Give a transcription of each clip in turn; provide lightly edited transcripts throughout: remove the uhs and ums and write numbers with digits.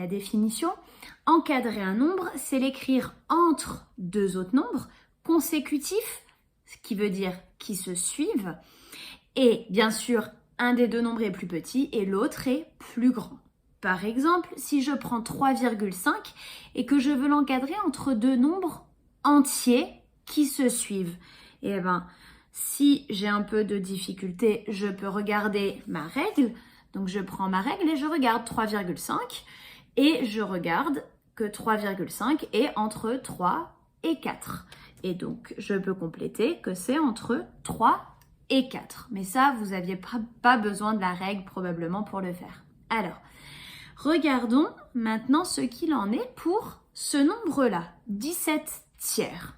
la définition. Encadrer un nombre, c'est l'écrire entre deux autres nombres consécutifs, ce qui veut dire qui se suivent. Et bien sûr, un des deux nombres est plus petit et l'autre est plus grand. Par exemple, si je prends 3,5 et que je veux l'encadrer entre deux nombres entiers qui se suivent, eh bien, si j'ai un peu de difficulté, je peux regarder ma règle. Donc, je prends ma règle et je regarde 3,5 et je regarde que 3,5 est entre 3 et 4. Et donc, je peux compléter que c'est entre 3 et 4. Mais ça, vous n'aviez pas besoin de la règle probablement pour le faire. Alors, regardons maintenant ce qu'il en est pour ce nombre-là, 17 tiers.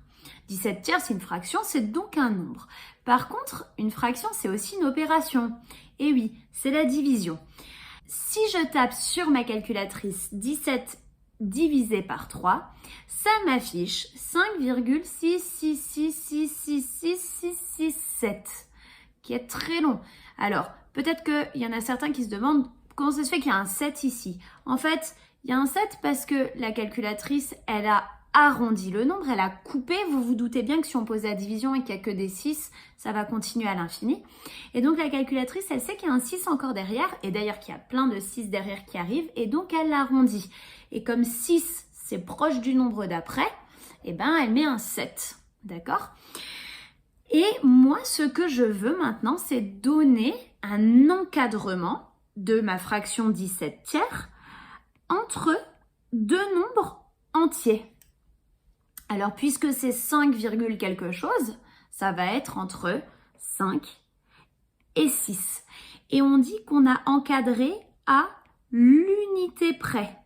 17 tiers, c'est une fraction, c'est donc un nombre. Par contre, une fraction, c'est aussi une opération. Et oui, c'est la division. Si je tape sur ma calculatrice 17 divisé par 3, ça m'affiche 5,666666667, qui est très long. Alors, peut-être qu'il y en a certains qui se demandent comment ça se fait qu'il y a un 7 ici. En fait, il y a un 7 parce que la calculatrice, elle a arrondi le nombre, elle a coupé. Vous vous doutez bien que si on pose la division et qu'il n'y a que des 6, ça va continuer à l'infini. Et donc la calculatrice, elle sait qu'il y a un 6 encore derrière, et d'ailleurs qu'il y a plein de 6 derrière qui arrivent, et donc elle l'arrondit. Et comme 6, c'est proche du nombre d'après, eh ben elle met un 7, d'accord? Et moi, ce que je veux maintenant, c'est donner un encadrement de ma fraction 17 tiers entre deux nombres entiers. Alors, puisque c'est 5, quelque chose, ça va être entre 5 et 6. Et on dit qu'on a encadré à l'unité près.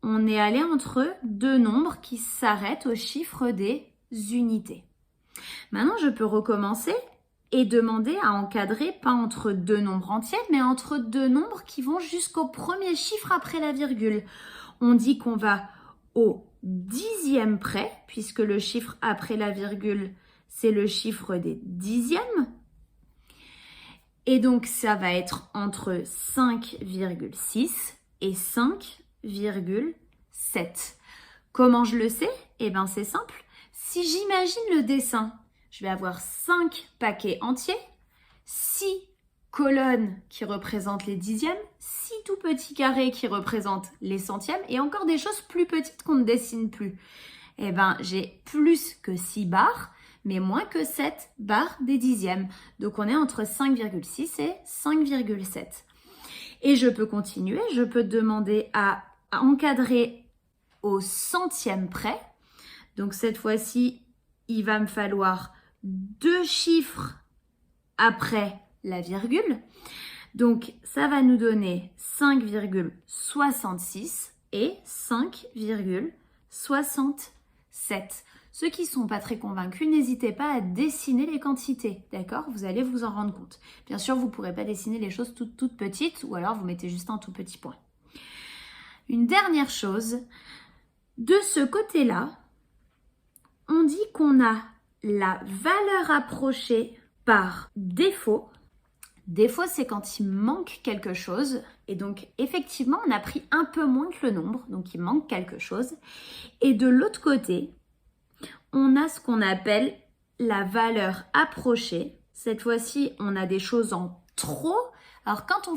On est allé entre deux nombres qui s'arrêtent au chiffre des unités. Maintenant, je peux recommencer et demander à encadrer pas entre deux nombres entiers, mais entre deux nombres qui vont jusqu'au premier chiffre après la virgule. On dit qu'on va au dixième près, puisque le chiffre après la virgule, c'est le chiffre des dixièmes. Et donc, ça va être entre 5,6 et 5,7. Comment je le sais? Eh bien, c'est simple. Si j'imagine le dessin, je vais avoir 5 paquets entiers, 6 colonnes qui représentent les dixièmes, 6 tout petits carrés qui représentent les centièmes et encore des choses plus petites qu'on ne dessine plus. Eh bien, j'ai plus que 6 barres, mais moins que 7 barres des dixièmes. Donc, on est entre 5,6 et 5,7. Et je peux continuer, je peux demander à encadrer au centième près. Donc, cette fois-ci, il va me falloir 2 chiffres après la virgule. Donc, ça va nous donner 5,66 et 5,67. Ceux qui ne sont pas très convaincus, n'hésitez pas à dessiner les quantités, d'accord? Vous allez vous en rendre compte. Bien sûr, vous ne pourrez pas dessiner les choses toutes petites ou alors vous mettez juste un tout petit point. Une dernière chose, de ce côté-là, on dit qu'on a la valeur approchée par défaut. Défaut, c'est quand il manque quelque chose. Et donc, effectivement, on a pris un peu moins que le nombre. Donc, il manque quelque chose. Et de l'autre côté, on a ce qu'on appelle la valeur approchée. Cette fois-ci, on a des choses en trop. Alors, quand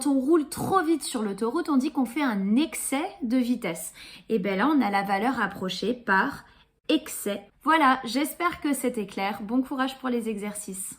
on roule trop vite sur l'autoroute, on dit qu'on fait un excès de vitesse. Et bien là, on a la valeur approchée par excès. Voilà, j'espère que c'était clair. Bon courage pour les exercices.